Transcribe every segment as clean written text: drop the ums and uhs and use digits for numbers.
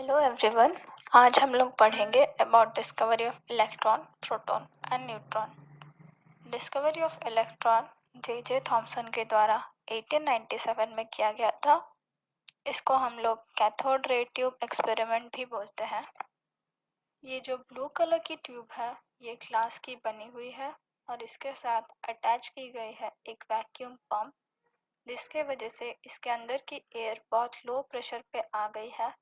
Hello everyone. आज हम लोग पढ़ेंगे about discovery of electron, proton and neutron. Discovery of electron J Thomson के द्वारा 1897 में किया गया था। इसको हम लोग कैथोड रे ट्यूब एक्सपेरिमेंट भी बोलते हैं। ये जो ब्लू कलर की ट्यूब है ये ग्लास की बनी हुई है और इसके साथ अटैच की गई है एक वैक्यूम पंप, जिसके वजह से इसके अंदर की एयर बहुत लो प्रेशर पे आ गई है।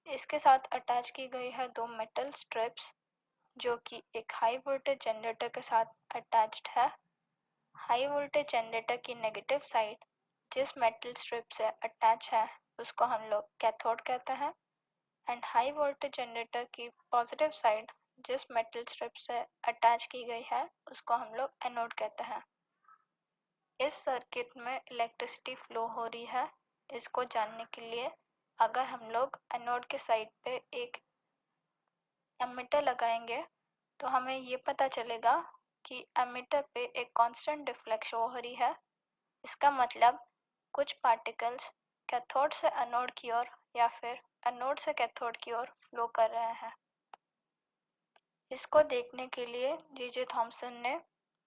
इसके साथ अटैच की गई है दो मेटल स्ट्रिप्स जो कि एक हाई वोल्टेज जनरेटर के साथ अटैच्ड है। हाई वोल्टेज जनरेटर की नेगेटिव साइड जिस मेटल स्ट्रिप से अटैच है उसको हम लोग कैथोड कहते हैं एंड हाई वोल्टेज जनरेटर की पॉजिटिव साइड जिस मेटल स्ट्रिप से अटैच की गई है उसको हम लोग एनोड कहते हैं। इस सर्किट में इलेक्ट्रिसिटी फ्लो हो रही है। इसको जानने के लिए अगर हम लोग एनोड के साइड पे एक एमिटर लगाएंगे तो हमें ये पता चलेगा कि एमिटर पे एक कांस्टेंट डिफ्लेक्शन हो रही है। इसका मतलब कुछ पार्टिकल्स कैथोड से एनोड की ओर या फिर एनोड से कैथोड की ओर फ्लो कर रहे हैं। इसको देखने के लिए जे थॉमसन ने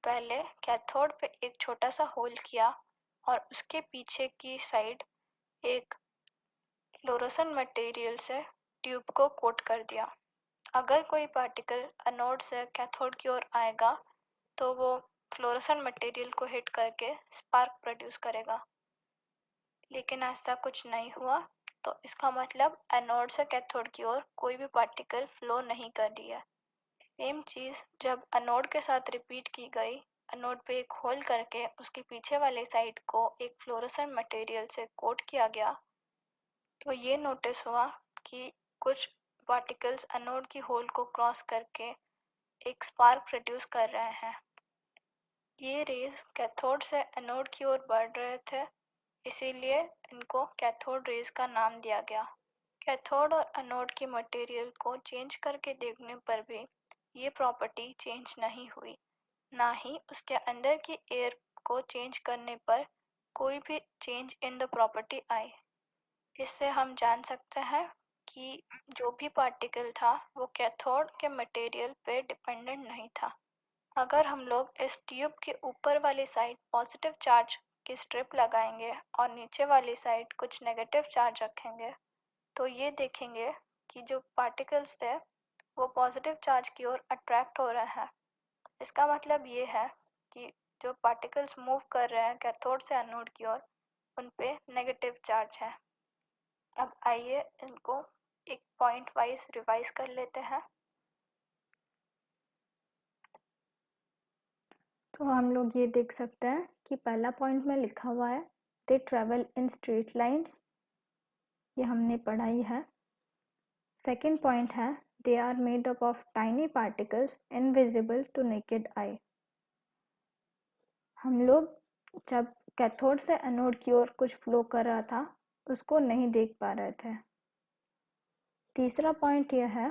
पहले कैथोड पे एक छोटा सा होल किया और उसके पीछे की साइड एक फ्लोरोसेंट मटेरियल से ट्यूब को कोट कर दिया। अगर कोई पार्टिकल एनोड से कैथोड की ओर आएगा तो वो फ्लोरोसेंट मटेरियल को हिट करके स्पार्क प्रोड्यूस करेगा, लेकिन ऐसा कुछ नहीं हुआ। तो इसका मतलब एनोड से कैथोड की ओर कोई भी पार्टिकल फ्लो नहीं कर रही है। सेम चीज़ जब एनोड के साथ रिपीट की गई, एनोड पे एक होल करके उसके पीछे वाले साइड को एक फ्लोरोसेंट मटेरियल से कोट किया गया, तो ये नोटिस हुआ कि कुछ पार्टिकल्स एनोड की होल को क्रॉस करके एक स्पार्क प्रोड्यूस कर रहे हैं। ये रेज कैथोड से एनोड की ओर बढ़ रहे थे, इसीलिए इनको कैथोड रेज का नाम दिया गया। कैथोड और एनोड की मटेरियल को चेंज करके देखने पर भी ये प्रॉपर्टी चेंज नहीं हुई, ना ही उसके अंदर की एयर को चेंज करने पर कोई भी चेंज इन द प्रॉपर्टी आई। इससे हम जान सकते हैं कि जो भी पार्टिकल था वो कैथोड के मटेरियल पे डिपेंडेंट नहीं था। अगर हम लोग इस ट्यूब के ऊपर वाली साइड पॉजिटिव चार्ज की स्ट्रिप लगाएंगे और नीचे वाली साइड कुछ नेगेटिव चार्ज रखेंगे तो ये देखेंगे कि जो पार्टिकल्स थे वो पॉजिटिव चार्ज की ओर अट्रैक्ट हो रहे हैं। इसका मतलब ये है कि जो पार्टिकल्स मूव कर रहे हैं कैथोड से एनोड की ओर उन पे नेगेटिव चार्ज है। अब आइए इनको एक पॉइंट वाइज रिवाइज कर लेते हैं। तो हम लोग ये देख सकते हैं कि पहला पॉइंट में लिखा हुआ है they travel in straight lines, ये हमने पढ़ाई है। सेकंड पॉइंट है they are made up of tiny particles invisible to naked eye. हम लोग जब कैथोड से एनोड की ओर कुछ फ्लो कर रहा था उसको नहीं देख पा रहे थे। तीसरा पॉइंट यह है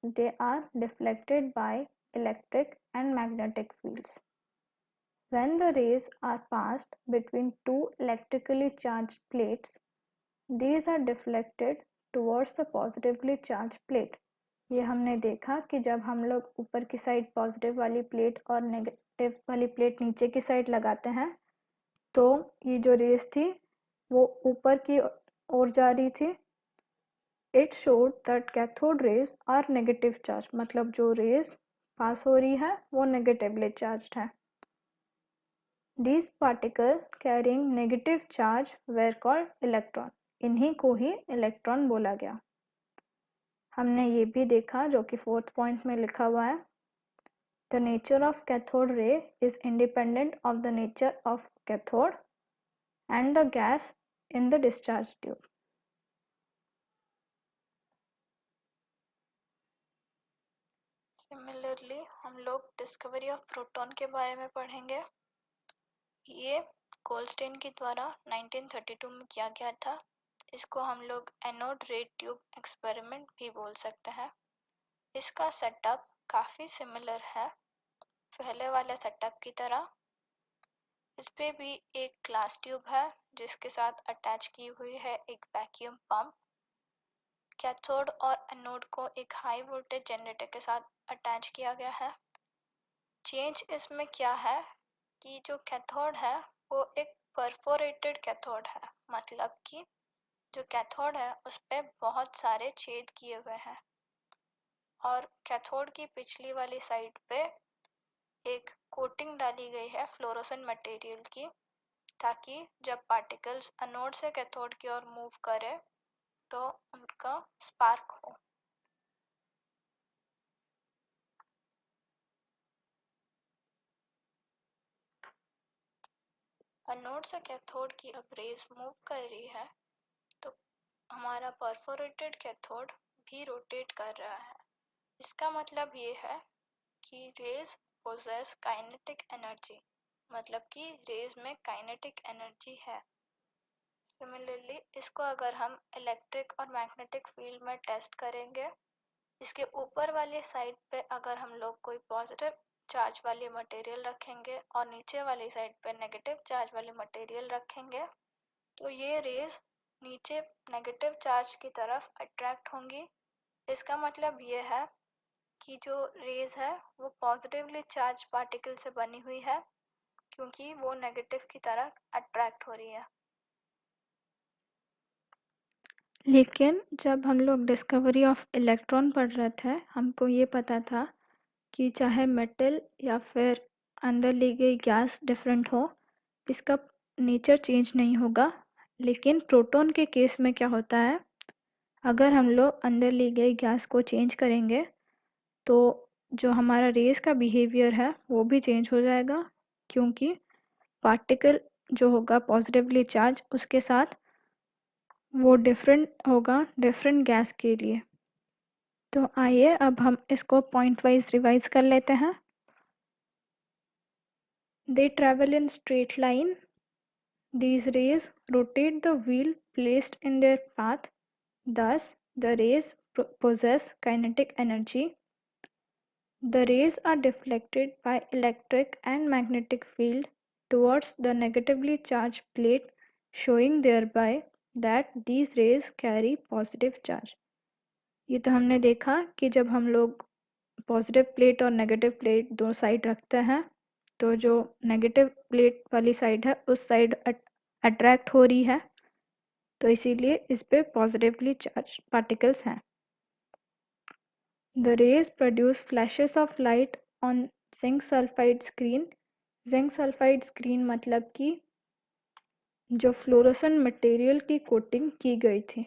they are deflected by electric and magnetic fields. When the rays are passed between two electrically charged plates, these are deflected towards the positively charged plate. ये हमने देखा कि जब हम लोग ऊपर की साइड पॉजिटिव वाली प्लेट और नेगेटिव वाली प्लेट नीचे की साइड लगाते हैं तो ये जो रेस थी वो ऊपर की ओर जा रही थी। It showed that cathode rays are negative charge, मतलब जो रेस पास हो रही है वो नेगेटिवली चार्ज्ड है। These particles carrying negative charge were called electron. इन्हीं को ही इलेक्ट्रॉन बोला गया। हमने ये भी देखा जो कि फोर्थ पॉइंट में लिखा हुआ है The nature of cathode ray is independent of the nature of cathode and the gas in the discharge tube. Similarly हम लोग डिस्कवरी ऑफ प्रोटॉन के बारे में पढ़ेंगे। ये गोल्डस्टेन के द्वारा 1932 में किया गया था। इसको हम लोग एनोड रे ट्यूब एक्सपेरिमेंट भी बोल सकते हैं। इसका सेटअप काफ़ी सिमिलर है पहले वाले सेटअप की तरह। इस पे भी एक ग्लास ट्यूब है जिसके साथ अटैच की हुई है एक वैक्यूम पंप। कैथोड और एनोड को एक हाई वोल्टेज जनरेटर के साथ अटैच किया गया है। चेंज इसमें क्या है कि जो कैथोड है वो एक परफोरेटेड कैथोड है, मतलब कि जो कैथोड है उस पे बहुत सारे छेद किए हुए हैं और कैथोड की पिछली वाली साइड पे एक कोटिंग डाली गई है फ्लोरोसेंट मटेरियल की, ताकि जब पार्टिकल्स एनोड से कैथोड की ओर मूव करे तो उनका स्पार्क हो। एनोड से कैथोड की अब रेज मूव कर रही है तो हमारा परफोरेटेड कैथोड भी रोटेट कर रहा है। इसका मतलब ये है कि रेज पोजेस काइनेटिक एनर्जी, मतलब कि रेज में काइनेटिक एनर्जी है। सिमिलरली इसको अगर हम इलेक्ट्रिक और मैग्नेटिक फील्ड में टेस्ट करेंगे, इसके ऊपर वाली साइड पे अगर हम लोग कोई पॉजिटिव चार्ज वाली मटेरियल रखेंगे और नीचे वाली साइड पे नेगेटिव चार्ज वाली मटेरियल रखेंगे तो ये रेज नीचे नेगेटिव चार्ज की तरफ अट्रैक्ट होंगी। इसका मतलब ये है कि जो रेज है वो पॉजिटिवली चार्ज पार्टिकल से बनी हुई है क्योंकि वो नेगेटिव की तरफ अट्रैक्ट हो रही है। लेकिन जब हम लोग डिस्कवरी ऑफ इलेक्ट्रॉन पढ़ रहे थे, हमको ये पता था कि चाहे मेटल या फिर अंदर ली गई गैस डिफरेंट हो, इसका नेचर चेंज नहीं होगा। लेकिन प्रोटॉन के केस में क्या होता है, अगर हम लोग अंदर ली गई गैस को चेंज करेंगे तो जो हमारा रेस का बिहेवियर है वो भी चेंज हो जाएगा, क्योंकि पार्टिकल जो होगा पॉजिटिवली चार्ज उसके साथ वो डिफरेंट होगा डिफरेंट गैस के लिए। तो आइए अब हम इसको पॉइंट वाइज रिवाइज कर लेते हैं। दे travel in straight line, these rays rotate the wheel placed in their path, thus the rays possess kinetic energy. The rays are deflected by electric and magnetic field towards the negatively charged plate, showing thereby that these rays carry positive charge. ये तो हमने देखा कि जब हम लोग positive plate और negative plate दो साइड रखते हैं तो जो नेगेटिव प्लेट वाली साइड है उस साइड अट्रैक्ट हो रही है, तो इसीलिए इस पे पॉजिटिवली चार्ज पार्टिकल्स हैं। The rays produce flashes of light on zinc sulfide screen. Zinc sulphide screen मतलब कि जो फ्लोरोसेंट मटेरियल की कोटिंग की गई थी।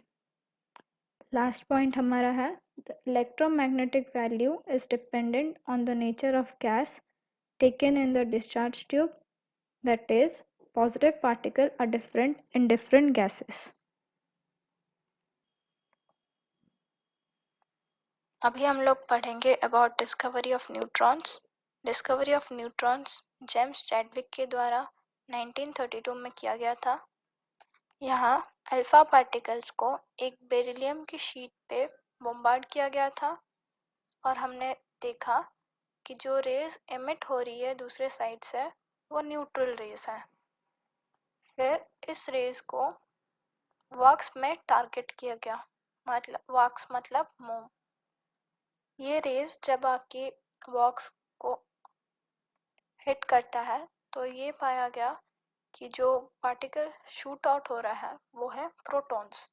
लास्ट पॉइंट हमारा है the electromagnetic value is dependent on the nature of gas taken in the discharge tube, that is positive particle are different in different gases. अभी हम लोग पढ़ेंगे about discovery of neutrons. Discovery of neutrons James Chadwick के द्वारा 1932 में किया गया था। यहाँ अल्फा पार्टिकल्स को एक बेरिलियम की शीट पे बॉम्बार्ड किया गया था और हमने देखा कि जो रेज एमिट हो रही है दूसरे साइड से वो न्यूट्रल रेज है। फिर इस रेज को वॉक्स में टारगेट किया गया, मतलब वॉक्स मतलब मोम। ये रेज जब आके वॉक्स को हिट करता है तो ये पाया गया कि जो पार्टिकल शूट आउट हो रहा है वो है प्रोटॉन्स।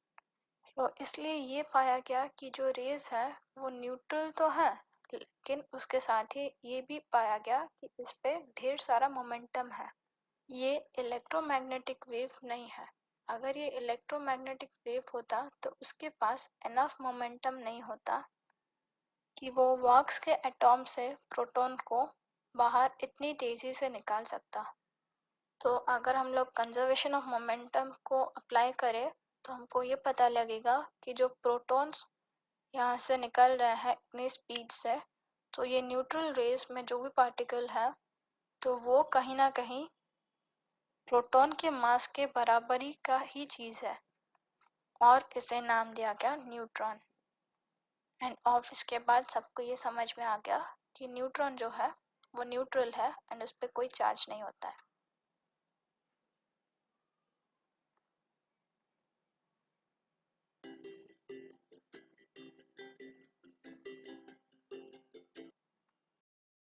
तो इसलिए ये पाया गया कि जो रेज है वो न्यूट्रल तो है, लेकिन उसके साथ ही ये भी पाया गया कि इस पे ढेर सारा मोमेंटम है। ये इलेक्ट्रोमैग्नेटिक वेव नहीं है। अगर ये इलेक्ट्रोमैग्नेटिक वेव होता तो उसके पास इनफ मोमेंटम नहीं होता कि वो वॉक्स के एटॉम से प्रोटॉन को बाहर इतनी तेजी से निकाल सकता। तो अगर हम लोग कंजर्वेशन ऑफ मोमेंटम को अप्लाई करें तो हमको ये पता लगेगा कि जो प्रोटॉन्स यहाँ से निकल रहे हैं इतनी स्पीड से, तो ये न्यूट्रल रेस में जो भी पार्टिकल है तो वो कहीं ना कहीं प्रोटॉन के मास के बराबरी का ही चीज़ है और इसे नाम दिया गया न्यूट्रॉन। एंड ऑफ इसके बाद सबको ये समझ में आ गया कि न्यूट्रॉन जो है वो न्यूट्रल है एंड उस पर कोई चार्ज नहीं होता है।